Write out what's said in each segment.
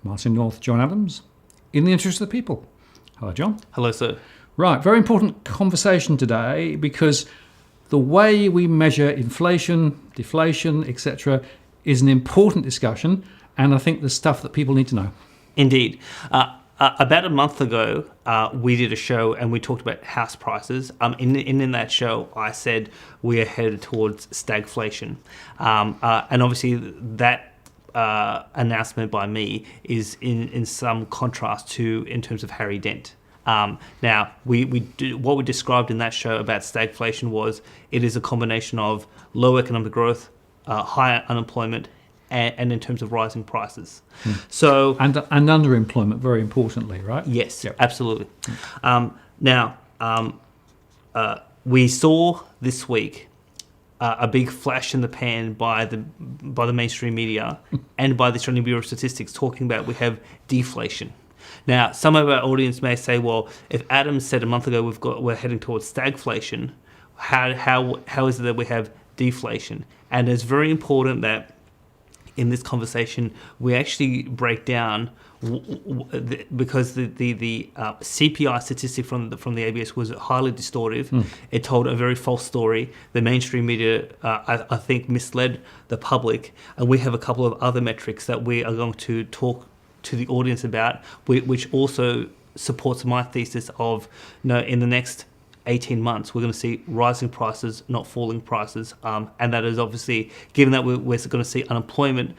Martin North, John Adams, in the interest of the people. Hello, John. Hello, sir. Right, very important conversation today because the way we measure inflation, deflation, etc. is an important discussion, and I think there's stuff that people need to know. Indeed. About a month ago, we did a show and we talked about house prices. In that show, I said we are headed towards stagflation. And obviously that announcement by me is in some contrast to in terms of Harry Dent. Now, what we described in that show about stagflation was it is a combination of low economic growth, higher unemployment, and in terms of rising prices. So and underemployment, very importantly, right? Yes, yep. Absolutely. Now, we saw this week a big flash in the pan by the mainstream media and by the Australian Bureau of Statistics talking about we have deflation. Now, some of our audience may say, well, if Adam said a month ago we're heading towards stagflation, how is it that we have deflation? And it's very important that in this conversation we actually break down because the CPI statistic from the ABS was highly distortive. It told a very false story. The mainstream media, I think, misled the public, and we have a couple of other metrics that we are going to talk to the audience about, which also supports my thesis of, in the next 18 months, we're going to see rising prices, not falling prices. And that is obviously, given that we're going to see unemployment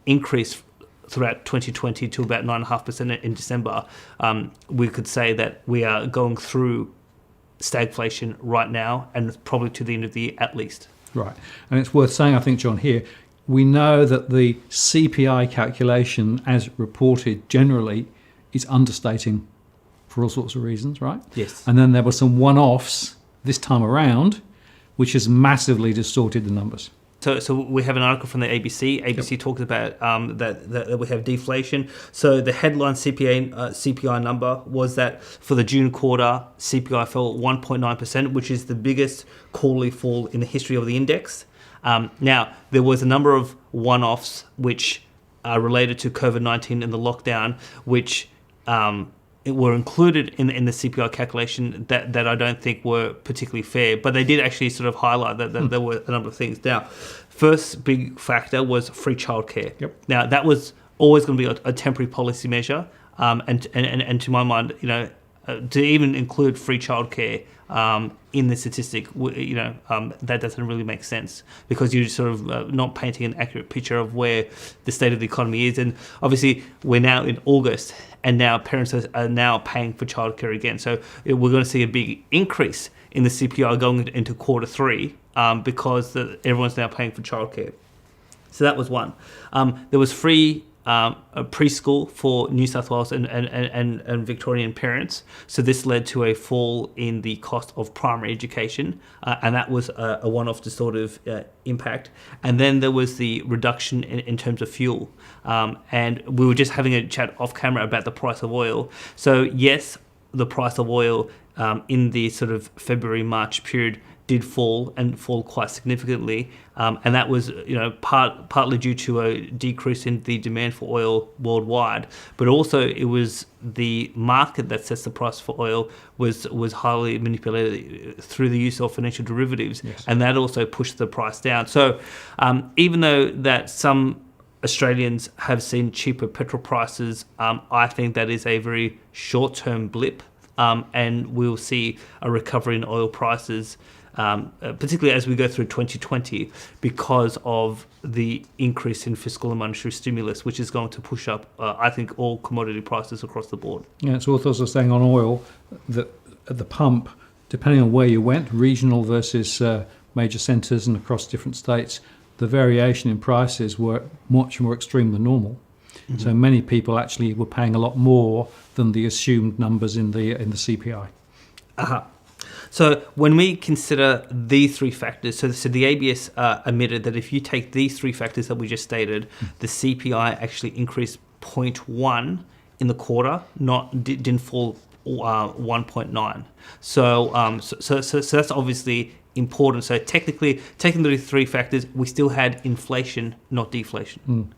increase throughout 2020 to about 9.5% in December, we could say that we are going through stagflation right now and probably to the end of the year at least. Right. And it's worth saying, I think, John, here, we know that the CPI calculation, as reported generally, is understating for all sorts of reasons, right? Yes. And then there were some one-offs this time around, which has massively distorted the numbers. So we have an article from the ABC. ABC yep. talks about that we have deflation. So the headline CPI number was that for the June quarter, CPI fell 1.9%, which is the biggest quarterly fall in the history of the index. Now, there was a number of one-offs which are related to COVID-19 and the lockdown, which were included in the CPI calculation that I don't think were particularly fair, but they did actually sort of highlight that there were a number of things. Now, first big factor was free childcare. Yep. Now, that was always going to be a temporary policy measure, and to my mind, to even include free childcare in the statistic, that doesn't really make sense because you're sort of not painting an accurate picture of where the state of the economy is. And obviously, we're now in August, and now parents are now paying for childcare again. So we're going to see a big increase in the CPI going into quarter three because everyone's now paying for childcare. So that was one. There was free preschool for New South Wales and Victorian parents. So this led to a fall in the cost of primary education, and that was a one-off distortive impact. And then there was the reduction in terms of fuel. And we were just having a chat off camera about the price of oil. So yes, the price of oil in the sort of February-March period did fall quite significantly, and that was partly due to a decrease in the demand for oil worldwide, but also it was the market that sets the price for oil was highly manipulated through the use of financial derivatives, yes. And that also pushed the price down. So even though that some Australians have seen cheaper petrol prices, I think that is a very short-term blip, and we'll see a recovery in oil prices, particularly as we go through 2020, because of the increase in fiscal and monetary stimulus, which is going to push up, I think, all commodity prices across the board. Yeah, it's worth also saying on oil that at the pump, depending on where you went, regional versus major centres and across different states, the variation in prices were much more extreme than normal. Mm-hmm. So many people actually were paying a lot more than the assumed numbers in the CPI. Uh-huh. So when we consider these three factors, so the ABS admitted that if you take these three factors that we just stated, the CPI actually increased 0.1 in the quarter, didn't fall 1.9. So that's obviously important. So technically, taking the three factors, we still had inflation, not deflation.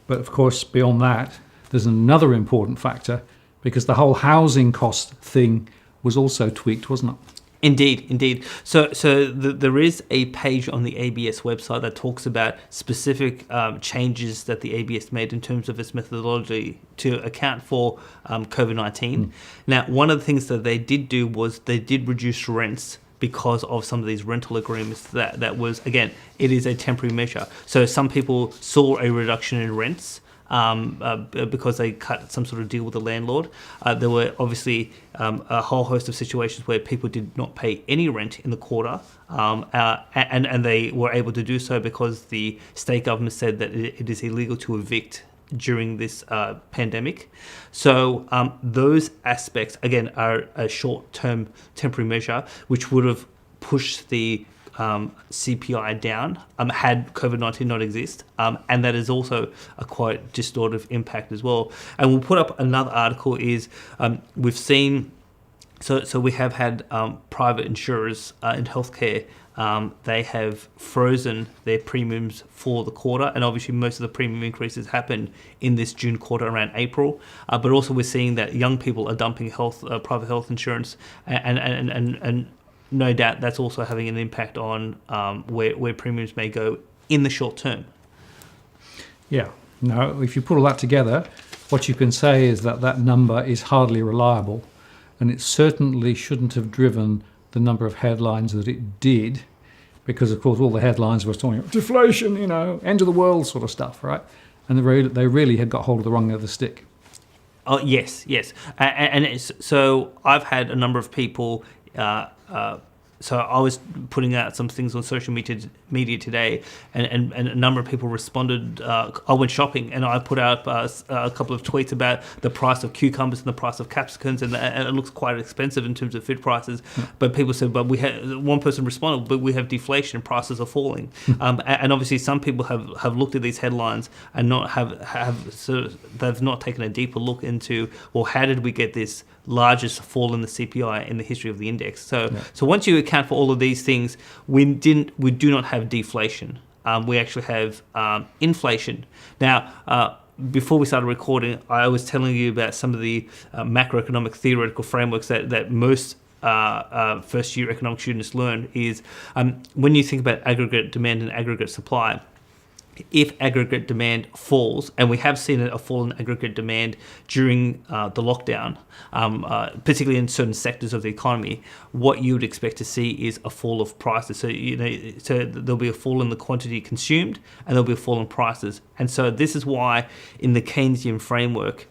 But of course, beyond that, there's another important factor, because the whole housing cost thing was also tweaked, wasn't it? Indeed. So there is a page on the ABS website that talks about specific changes that the ABS made in terms of its methodology to account for COVID-19. Now, one of the things that they did do was they did reduce rents because of some of these rental agreements. That was, again, it is a temporary measure. So some people saw a reduction in rents because they cut some sort of deal with the landlord. There were obviously a whole host of situations where people did not pay any rent in the quarter, and they were able to do so because the state government said that it is illegal to evict during this pandemic. So those aspects, again, are a short-term temporary measure, which would have pushed the CPI down had COVID-19 not exist, and that is also a quite distortive impact as well. And we'll put up another article. Is we've seen, so we have had private insurers in healthcare. They have frozen their premiums for the quarter, and obviously most of the premium increases happened in this June quarter around April. But also we're seeing that young people are dumping private health insurance, and no doubt that's also having an impact on where premiums may go in the short term. Yeah. No, if you put all that together, what you can say is that that number is hardly reliable, and it certainly shouldn't have driven the number of headlines that it did, because of course all the headlines were talking about deflation, end of the world sort of stuff, right? And they really had got hold of the wrong end of the stick. Oh yes, and so I've had a number of people. So I was putting out some things on social media today, and a number of people responded. I went shopping and I put out a couple of tweets about the price of cucumbers and the price of capsicums, and it looks quite expensive in terms of food prices. But people said, but one person responded, but we have deflation, prices are falling. And obviously some people have looked at these headlines and they've not taken a deeper look into, well, how did we get this largest fall in the CPI in the history of the index? So once you account for all of these things, we do not have deflation. We actually have inflation. Now, before we started recording, I was telling you about some of the macroeconomic theoretical frameworks that most first-year economic students learn. Is when you think about aggregate demand and aggregate supply, if aggregate demand falls, and we have seen a fall in aggregate demand during the lockdown, particularly in certain sectors of the economy, what you would expect to see is a fall of prices. So there'll be a fall in the quantity consumed, and there'll be a fall in prices. And so this is why, in the Keynesian framework,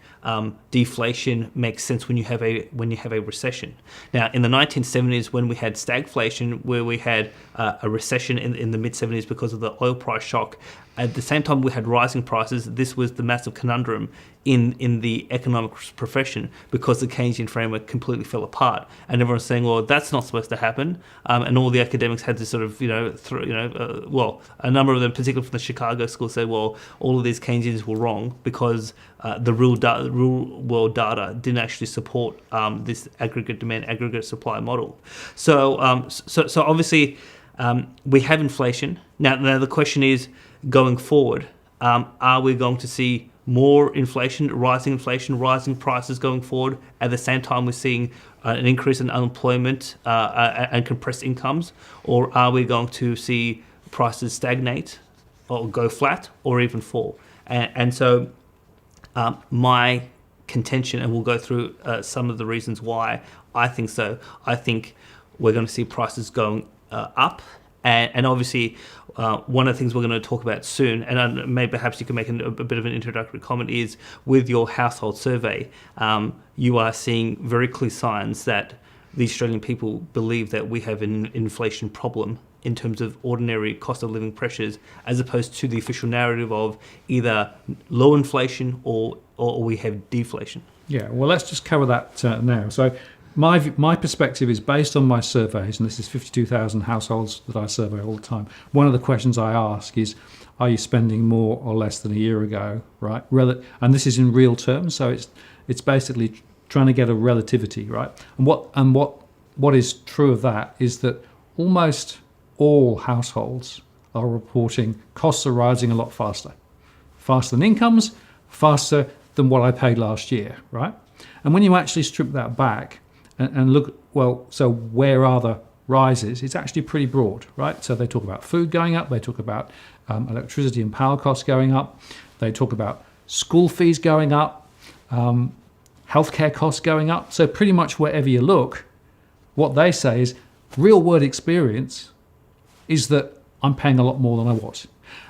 deflation makes sense when you have a recession. Now, in the 1970s, when we had stagflation, where we had a recession in the mid-70s because of the oil price shock, at the same time we had rising prices. This was the massive conundrum in the economics profession, because the Keynesian framework completely fell apart, and everyone's saying, well, that's not supposed to happen, and all the academics had to sort of well, a number of them, particularly from the Chicago school, said, well, all of these Keynesians were wrong because the real world data didn't actually support this aggregate demand, aggregate supply model. So obviously we have inflation. Now the question is, going forward, are we going to see more inflation, rising prices going forward? At the same time, we're seeing an increase in unemployment and compressed incomes, or are we going to see prices stagnate, or go flat, or even fall? And so, my contention, and we'll go through some of the reasons why I think so. I think we're going to see prices going up. And obviously, one of the things we're going to talk about soon, and maybe perhaps you can make a bit of an introductory comment, is with your household survey, you are seeing very clear signs that the Australian people believe that we have an inflation problem in terms of ordinary cost of living pressures, as opposed to the official narrative of either low inflation or we have deflation. Yeah, well, let's just cover that now. So my perspective is based on my surveys, and this is 52,000 households that I survey all the time. One of the questions I ask is, are you spending more or less than a year ago, right? And this is in real terms, so it's basically trying to get a relativity, right? And what is true of that is that almost all households are reporting costs are rising a lot faster faster than incomes, faster than what I paid last year, right? And when you actually strip that back and look, well, so where are the rises? It's actually pretty broad, right? So they talk about food going up, they talk about electricity and power costs going up, they talk about school fees going up, healthcare costs going up. So pretty much wherever you look, what they say is real world experience is that I'm paying a lot more than I was.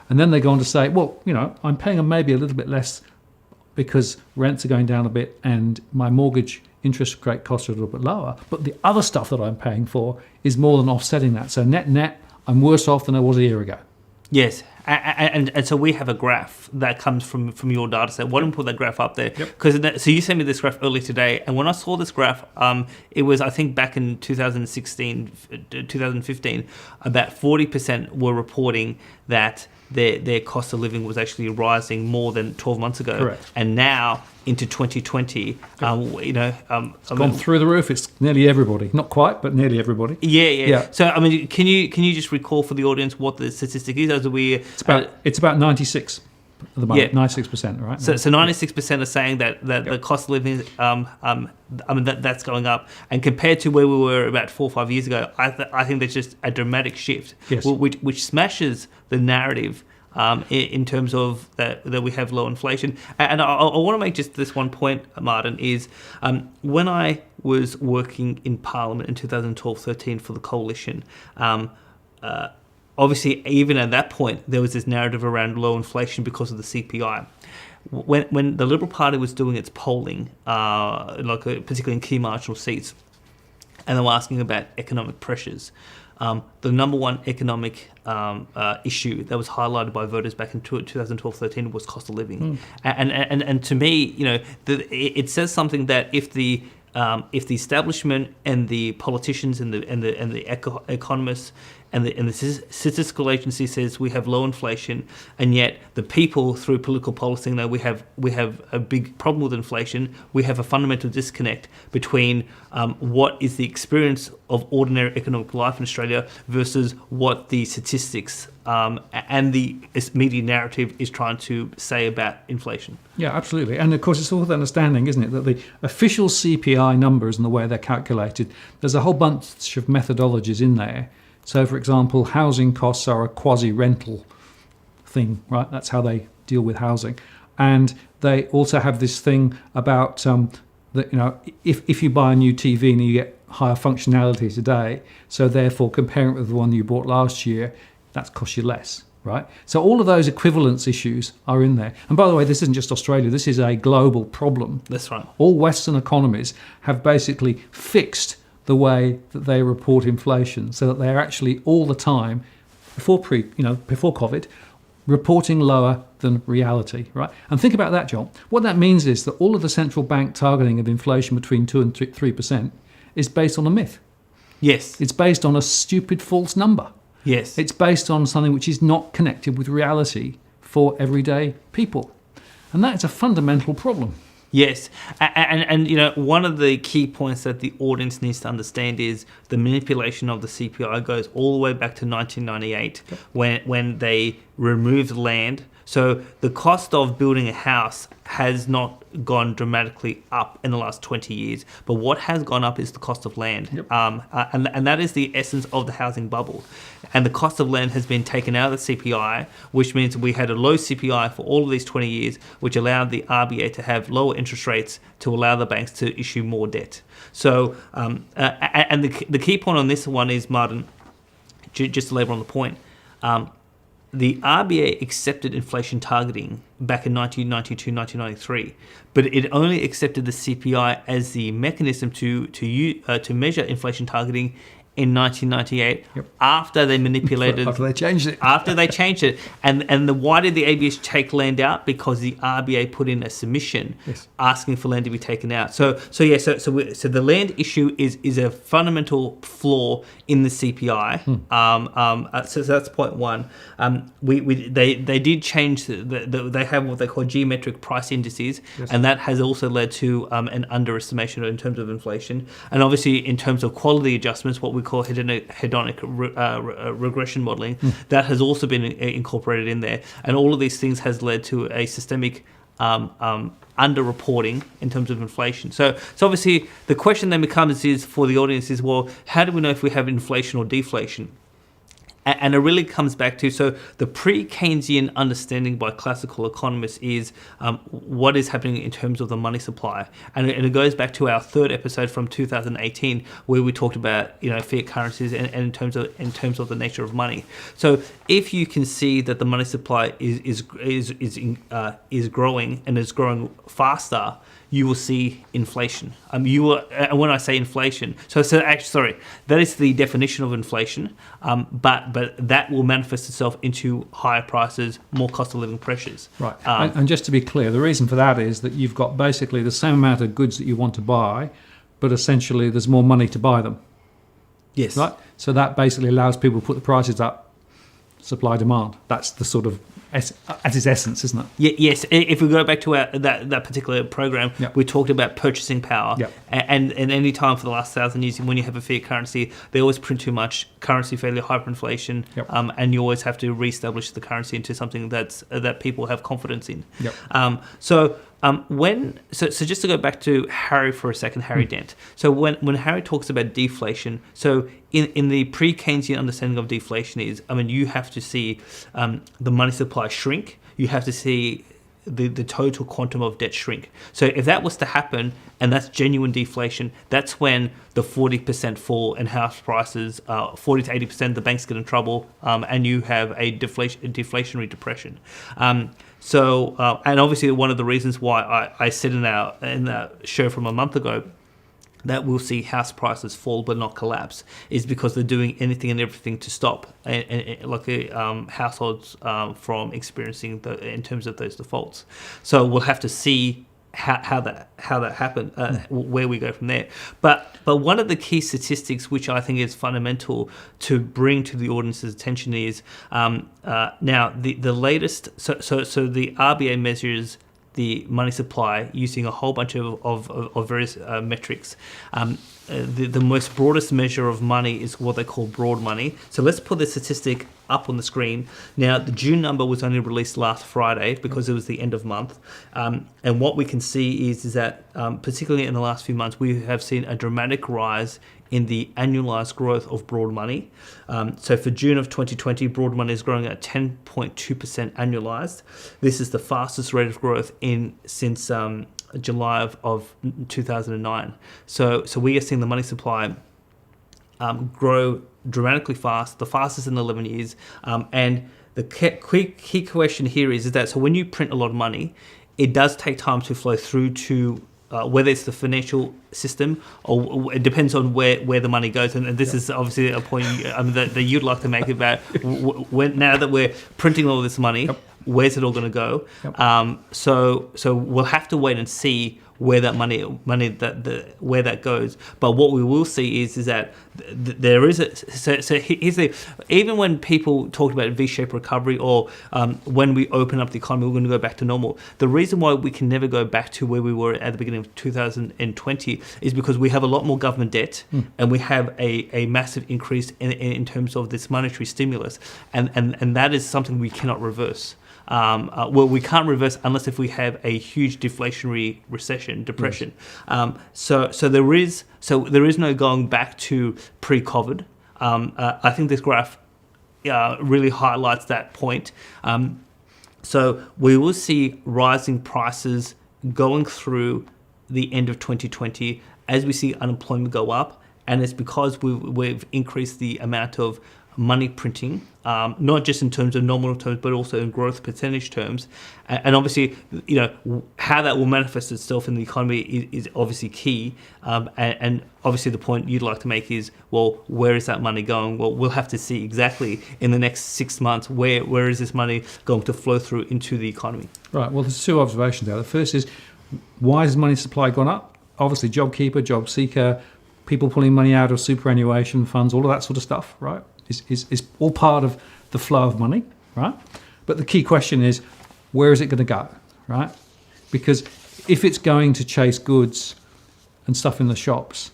And then they go on to say, well, I'm paying maybe a little bit less because rents are going down a bit and my mortgage interest rate costs are a little bit lower. But the other stuff that I'm paying for is more than offsetting that. So net, I'm worse off than I was a year ago. Yes, and so we have a graph that comes from your data set. Why don't we put that graph up there? Because so you sent me this graph earlier today, and when I saw this graph, it was, I think, back in 2016, 2015, about 40% were reporting that their cost of living was actually rising more than 12 months ago. Correct. And now into 2020, it's gone through the roof. It's nearly everybody, not quite, but nearly everybody. Yeah. So I mean, can you just recall for the audience what the statistic is? As we, it's about 96 at the moment. 96%, right? So 96% are saying that the cost of living, that's going up, and compared to where we were about 4 or 5 years ago, I think there's just a dramatic shift, yes, which smashes the narrative. In terms of that we have low inflation. And I want to make just this one point, Martin, is when I was working in Parliament in 2012-13 for the Coalition, obviously even at that point there was this narrative around low inflation because of the CPI. When the Liberal Party was doing its polling, particularly in key marginal seats, and they were asking about economic pressures, the number one economic issue that was highlighted by voters back in 2012-13 was cost of living. And to me, it says something that if the establishment and the politicians and the economists and the statistical agency says we have low inflation, and yet the people through political policy know we have a big problem with inflation, we have a fundamental disconnect between what is the experience of ordinary economic life in Australia versus what the statistics and the media narrative is trying to say about inflation. Yeah, absolutely. And of course, it's all the understanding, isn't it, that the official CPI numbers and the way they're calculated, there's a whole bunch of methodologies in there. So, for example, housing costs are a quasi-rental thing, right? That's how they deal with housing. And they also have this thing about that, if you buy a new TV and you get higher functionality today, so therefore comparing it with the one you bought last year, that's cost you less, right? So all of those equivalence issues are in there. And by the way, this isn't just Australia. This is a global problem. That's right. All Western economies have basically fixed the way that they report inflation, so that they're actually all the time, before COVID, reporting lower than reality, right? And think about that, John. What that means is that all of the central bank targeting of inflation between 2 and 3% is based on a myth. Yes. It's based on a stupid false number. Yes. It's based on something which is not connected with reality for everyday people. And that is a fundamental problem. Yes, and one of the key points that the audience needs to understand is the manipulation of the CPI goes all the way back to 1998, when they removed land. So the cost of building a house has not gone dramatically up in the last 20 years, but what has gone up is the cost of land. Yep. And that is the essence of the housing bubble. And the cost of land has been taken out of the CPI, which means we had a low CPI for all of these 20 years, which allowed the RBA to have lower interest rates to allow the banks to issue more debt. So, and the key point on this one is, Martin, just to labour on the point, the RBA accepted inflation targeting back in 1992, 1993, but it only accepted the CPI as the mechanism to measure inflation targeting in 1998, yep, after they manipulated... After they changed it. After they changed it. And why did the ABS take land out? Because the RBA put in a submission, yes, asking for land to be taken out. So the land issue is a fundamental flaw in the CPI. So that's point one. They did change, they have what they call geometric price indices, yes, and that has also led to an underestimation in terms of inflation. And obviously in terms of quality adjustments, what we call hedonic regression modeling. That has also been incorporated in there, and all of these things has led to a systemic underreporting in terms of inflation. So obviously the question then becomes is for the audience is, well, how do we know if we have inflation or deflation? And it really comes back to, so the pre-Keynesian understanding by classical economists is what is happening in terms of the money supply. And it goes back to our third episode from 2018, where we talked about, fiat currencies and in terms of the nature of money. So if you can see that the money supply is growing and is growing faster, you will see inflation. When I say inflation, that is the definition of inflation. But that will manifest itself into higher prices, more cost of living pressures. Right. And just to be clear, the reason for that is that you've got basically the same amount of goods that you want to buy, but essentially there's more money to buy them. Yes. Right. So that basically allows people to put the prices up. Supply demand. That's the sort of at its essence, isn't it? Yes. If we go back to that particular program, we talked about purchasing power. Yep. And any time for the last 1,000 years, when you have a fiat currency, they always print too much currency, failure, hyperinflation, and you always have to reestablish the currency into something that people have confidence in. Yep. So just to go back to Harry for a second, Harry Dent. So when Harry talks about deflation, so in the pre-Keynesian understanding of deflation is, you have to see the money supply shrink. You have to see the total quantum of debt shrink. So if that was to happen, and that's genuine deflation, that's when the 40% fall in house prices, 40 to 80%, the banks get in trouble, and you have a deflationary depression. And obviously one of the reasons why I said in the show from a month ago that we'll see house prices fall but not collapse is because they're doing anything and everything to stop households from experiencing in terms of those defaults. So we'll have to see how that happened, where we go from there. But one of the key statistics which I think is fundamental to bring to the audience's attention is now the latest. So the RBA measures the money supply using a whole bunch of various metrics. The most broadest measure of money is what they call broad money. So let's put the statistic up on the screen. Now, the June number was only released last Friday because it was the end of month. And what we can see is that particularly in the last few months, we have seen a dramatic rise in the annualized growth of broad money. So for June of 2020, broad money is growing at 10.2% annualized. This is the fastest rate of growth since July of 2009. So we are seeing the money supply grow dramatically fast, the fastest in 11 years. And the key question here is that so when you print a lot of money, it does take time to flow through to whether it's the financial system or it depends on where the money goes. And this is obviously a point that you'd like to make about when now that we're printing all this money, where's it all going to go? So we'll have to wait and see where that money where that goes. But what we will see is that there is even when people talk about V-shaped recovery or when we open up the economy, we're going to go back to normal. The reason why we can never go back to where we were at the beginning of 2020 is because we have a lot more government debt and we have a massive increase in terms of this monetary stimulus, and that is something we cannot reverse. We can't reverse unless if we have a huge deflationary depression. So there is no going back to pre-COVID. I think this graph really highlights that point. So we will see rising prices going through the end of 2020 as we see unemployment go up, and it's because we've increased the amount of money printing, not just in terms of nominal terms, but also in growth percentage terms. And obviously, how that will manifest itself in the economy is obviously key. And obviously the point you'd like to make is, well, where is that money going? Well, we'll have to see exactly in the next 6 months, where is this money going to flow through into the economy? Right. Well, there's two observations there. The first is, why has money supply gone up? Obviously, JobKeeper, JobSeeker, people pulling money out of superannuation funds, all of that sort of stuff, right? Is all part of the flow of money, right? But the key question is, where is it going to go, right? Because if it's going to chase goods and stuff in the shops,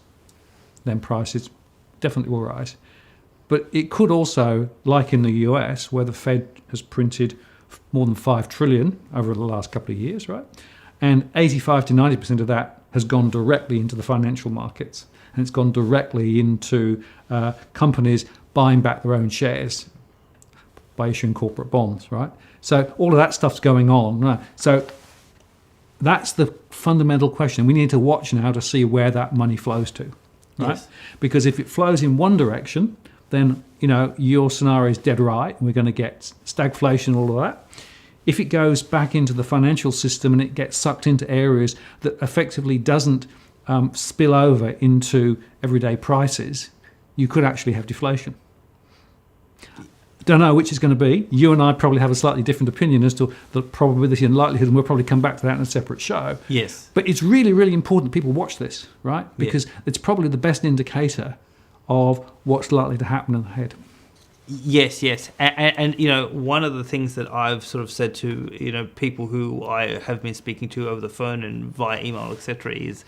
then prices definitely will rise. But it could also, like in the US, where the Fed has printed more than 5 trillion over the last couple of years, right? And 85 to 90% of that has gone directly into the financial markets. And it's gone directly into companies buying back their own shares by issuing corporate bonds, right? So all of that stuff's going on. Right? So that's the fundamental question. We need to watch now to see where that money flows to, right? Yes. Because if it flows in one direction, then your scenario is dead right, and we're going to get stagflation, all of that. If it goes back into the financial system and it gets sucked into areas that effectively doesn't spill over into everyday prices, you could actually have deflation. Don't know which is going to be. You and I probably have a slightly different opinion as to the probability and likelihood, and we'll probably come back to that in a separate show. Yes. But it's really, really important that people watch this, right? Because it's probably the best indicator of what's likely to happen ahead. Yes. And one of the things that I've sort of said to, people who I have been speaking to over the phone and via email, etc., is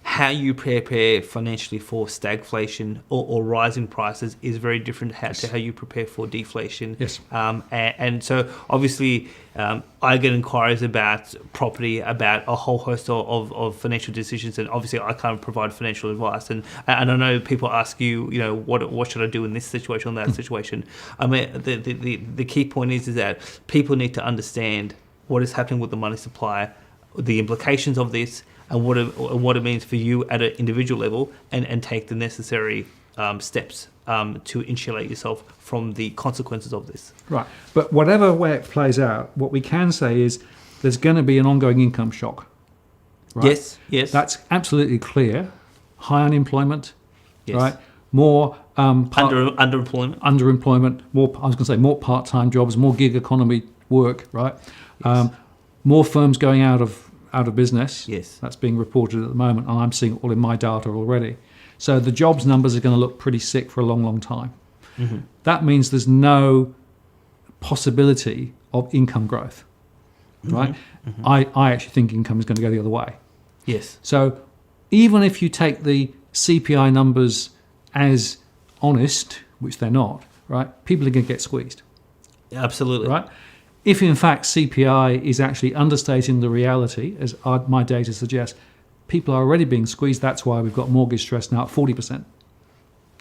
how you prepare financially for stagflation or rising prices is very different to how you prepare for deflation. Yes. And so obviously I get inquiries about property, about a whole host of financial decisions, and obviously I can't provide financial advice. And I know people ask you, what should I do in this situation or that situation? I mean, the key point is that people need to understand what is happening with the money supply, the implications of this, and what it means for you at an individual level, and take the necessary steps to insulate yourself from the consequences of this. Right. But whatever way it plays out, what we can say is there's going to be an ongoing income shock. Right? Yes. That's absolutely clear. High unemployment, Yes. right? More underemployment. more part-time jobs, more gig economy work, right? Yes. More firms going out of business. Yes. That's being reported at the moment, and I'm seeing it all in my data already. So the jobs numbers are going to look pretty sick for a long, long time. Mm-hmm. That means there's no possibility of income growth, right? Mm-hmm. I actually think income is going to go the other way. Yes. So even if you take the CPI numbers as honest, which they're not, right, people are going to get squeezed. Absolutely. Right? If in fact CPI is actually understating the reality, as my data suggests, people are already being squeezed. That's why we've got mortgage stress now at 40%. Right?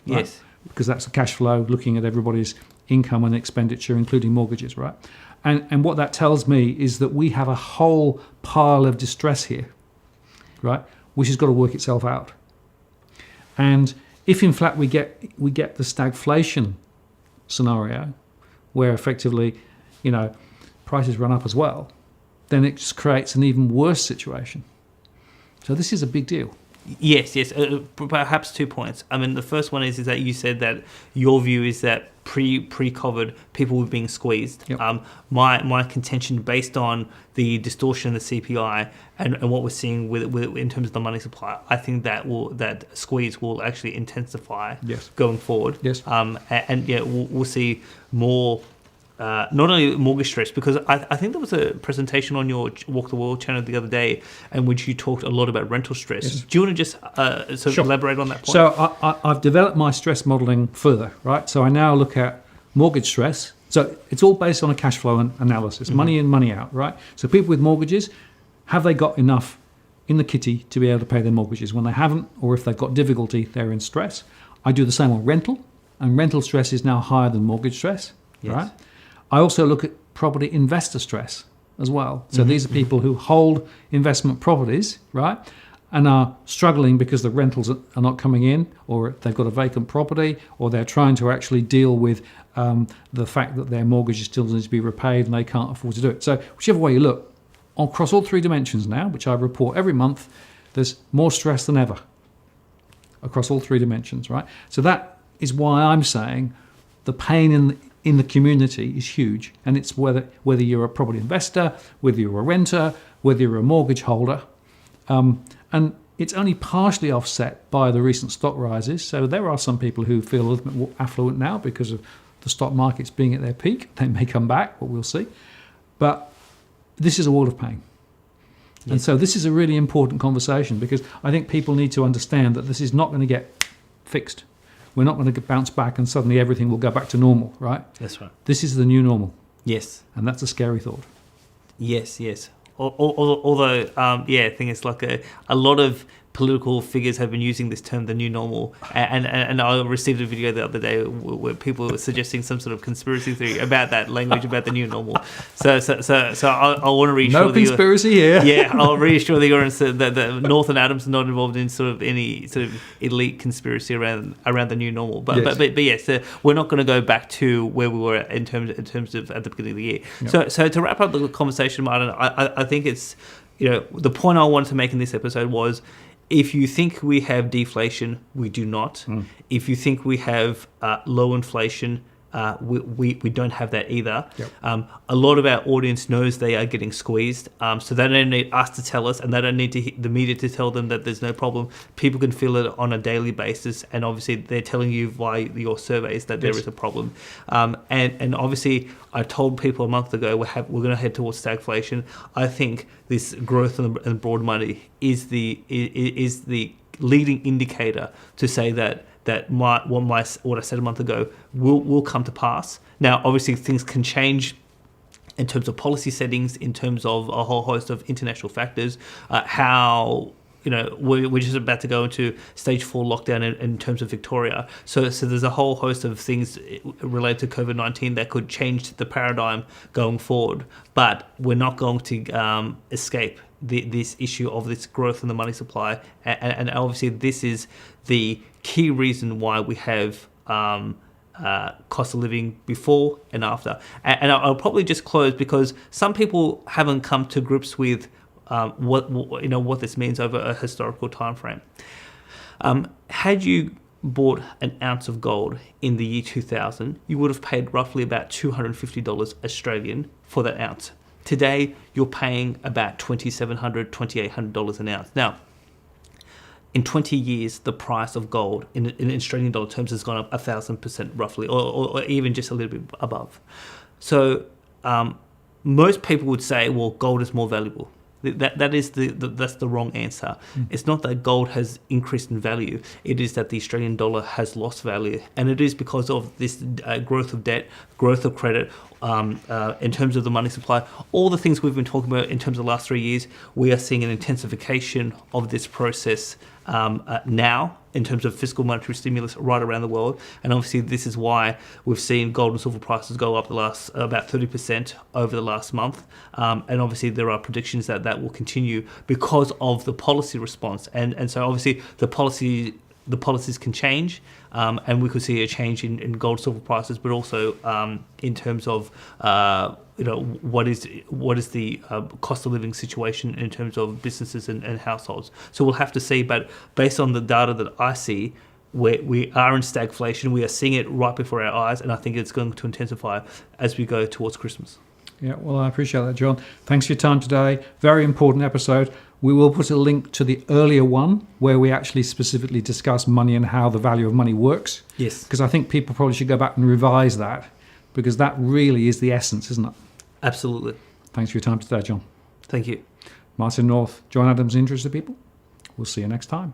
Yes. Because that's the cash flow looking at everybody's income and expenditure, including mortgages, right? And what that tells me is that we have a whole pile of distress here, right, which has got to work itself out. And if in fact we get the stagflation scenario, where effectively, prices run up as well, then it just creates an even worse situation. So this is a big deal. Yes. Perhaps 2 points. I mean, the first one is that you said that your view is that pre-COVID people were being squeezed. Yep. My contention, based on the distortion in the CPI and what we're seeing with in terms of the money supply, I think that squeeze will actually intensify. Yes. Going forward. Yes. We'll see more. Not only mortgage stress, because I think there was a presentation on your Walk the World channel the other day in which you talked a lot about rental stress. Yes. Do you want to just Sure. elaborate on that point? So I've developed my stress modelling further, right? So I now look at mortgage stress. So it's all based on a cash flow analysis, money in, money out, right? So people with mortgages, have they got enough in the kitty to be able to pay their mortgages? When they haven't, or if they've got difficulty, they're in stress. I do the same on rental, and rental stress is now higher than mortgage stress, Yes. right? I also look at property investor stress as well. So these are people who hold investment properties, right, and are struggling because the rentals are not coming in, or they've got a vacant property, or they're trying to actually deal with the fact that their mortgage still needs to be repaid and they can't afford to do it. So whichever way you look, across all 3 dimensions now, which I report every month, there's more stress than ever across all 3 dimensions, right? So that is why I'm saying the pain in the community is huge, and it's whether you're a property investor, whether you're a renter, whether you're a mortgage holder, and it's only partially offset by the recent stock rises. So there are some people who feel a little bit more affluent now because of the stock markets being at their peak. They may come back, but we'll see. But this is a world of pain. Yes. And so this is a really important conversation, because I think people need to understand that this is not going to get fixed. we're not going to bounce back and suddenly everything will go back to normal, right? That's right. This is the new normal, Yes. and that's a scary thought. Yes. Although, I think it's like a lot of political figures have been using this term, the new normal, and I received a video the other day where people were suggesting some sort of conspiracy theory about that language, about the new normal. So I want to reassure No conspiracy here. Yeah, I'll reassure the audience that North and Adams are not involved in sort of any sort of elite conspiracy around the new normal. But yes, we're not going to go back to where we were in terms of at the beginning of the year. Yep. So to wrap up the conversation, Martin, I think it's, the point I wanted to make in this episode was, if you think we have deflation, we do not. If you think we have low inflation, we don't have that either. Yep. A lot of our audience knows they are getting squeezed, so they don't need us to tell us, and they don't need the media to tell them that there's no problem. People can feel it on a daily basis, and obviously they're telling you via your surveys that there is a problem. And obviously, I told people a month ago we're going to head towards stagflation. I think this growth in broad money is the leading indicator to say that what I said a month ago will come to pass. Now, obviously, things can change in terms of policy settings, in terms of a whole host of international factors. We're just about to go into stage 4 lockdown in terms of Victoria. So there's a whole host of things related to COVID-19 that could change the paradigm going forward. But we're not going to escape this issue of this growth in the money supply. And obviously, this is the key reason why we have cost of living before and after. And I'll probably just close because some people haven't come to grips with what this means over a historical time frame. Had you bought an ounce of gold in the year 2000, you would have paid roughly about $250 Australian for that ounce. Today, you're paying about $2,700, $2,800 an ounce. Now, in 20 years, the price of gold in Australian dollar terms has gone up 1,000% roughly, or even just a little bit above. So most people would say, well, gold is more valuable. That's the wrong answer. It's not that gold has increased in value. It is that the Australian dollar has lost value, and it is because of this growth of debt, growth of credit, in terms of the money supply, all the things we've been talking about in terms of the last 3 years. We are seeing an intensification of this process now in terms of fiscal monetary stimulus right around the world. And obviously this is why we've seen gold and silver prices go up the last about 30% over the last month. And obviously there are predictions that will continue because of the policy response. And so obviously the policies can change, and we could see a change in gold silver prices, but also in terms of what is the cost of living situation in terms of businesses and households. So we'll have to see, but based on the data that I see, we are in stagflation. We are seeing it right before our eyes, and I think it's going to intensify as we go towards Christmas. Yeah, well, I appreciate that, John. Thanks for your time today. Very important episode. We will put a link to the earlier one where we actually specifically discuss money and how the value of money works. Yes. Because I think people probably should go back and revise that, because that really is the essence, isn't it? Absolutely. Thanks for your time today, John. Thank you. Martin North, John Adams, Interested People. We'll see you next time.